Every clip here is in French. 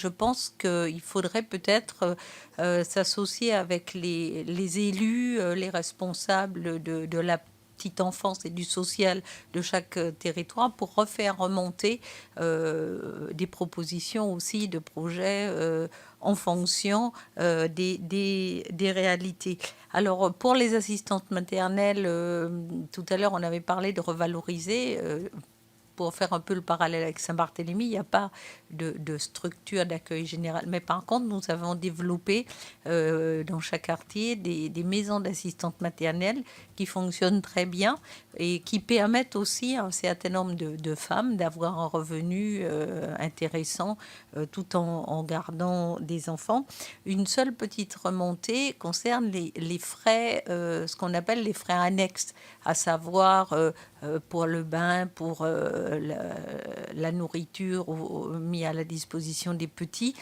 Je pense qu'il faudrait peut-être s'associer avec les élus, les responsables de la petite enfance et du social de chaque territoire pour refaire remonter des propositions aussi de projets en fonction des réalités. Alors, pour les assistantes maternelles, tout à l'heure, on avait parlé de revaloriser. Pour faire un peu le parallèle avec Saint-Barthélemy, il n'y a pas de structure d'accueil général. Mais par contre, nous avons développé dans chaque quartier des maisons d'assistantes maternelles qui fonctionnent très bien et qui permettent aussi à un certain nombre de femmes d'avoir un revenu intéressant tout en gardant des enfants. Une seule petite remontée concerne les frais, ce qu'on appelle les frais annexes, à savoir pour le bain, pour la nourriture mis à la disposition des petits.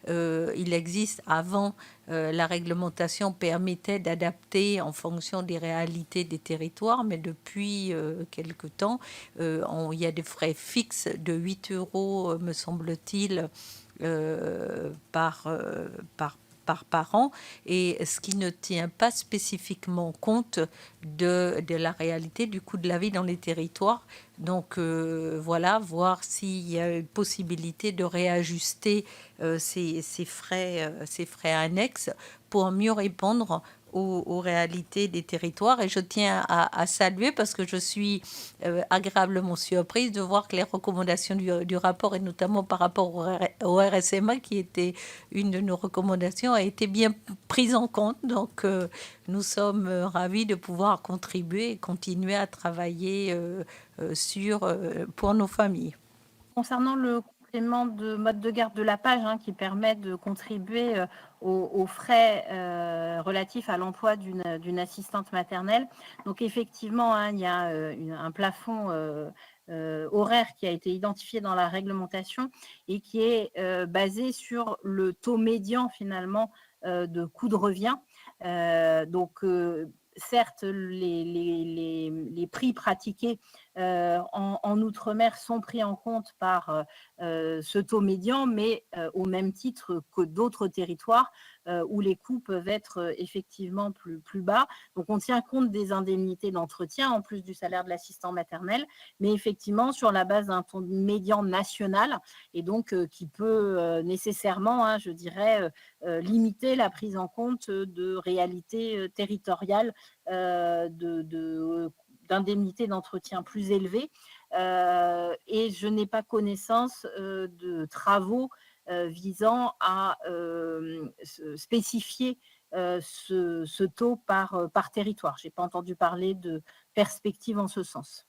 Il existe avant, la réglementation permettait d'adapter en fonction des réalités des territoires, mais depuis quelque temps, il y a des frais fixes de 8 euros, me semble-t-il, par parent, et ce qui ne tient pas spécifiquement compte de la réalité du coût de la vie dans les territoires. Donc voilà, voir s'il y a une possibilité de réajuster ces frais annexes pour mieux répondre aux réalités des territoires. Et je tiens à saluer, parce que je suis agréablement surprise de voir que les recommandations du rapport, et notamment par rapport au RSMA, qui était une de nos recommandations, a été bien prise en compte. Donc nous sommes ravis de pouvoir contribuer et continuer à travailler pour nos familles. Concernant le complément de mode de garde de la page, qui permet de contribuer aux frais relatifs à l'emploi d'une assistante maternelle. Donc effectivement, il y a un plafond horaire qui a été identifié dans la réglementation et qui est basé sur le taux médian finalement de coût de revient. Certes, les prix pratiqués en outre-mer sont pris en compte par ce taux médian, mais au même titre que d'autres territoires où les coûts peuvent être effectivement plus bas. Donc, on tient compte des indemnités d'entretien en plus du salaire de l'assistant maternel, mais effectivement sur la base d'un taux médian national et donc qui peut nécessairement, je dirais, limiter la prise en compte de réalités territoriales d'indemnités d'entretien plus élevées. Et je n'ai pas connaissance de travaux visant à spécifier ce taux par territoire. Je n'ai pas entendu parler de perspective en ce sens.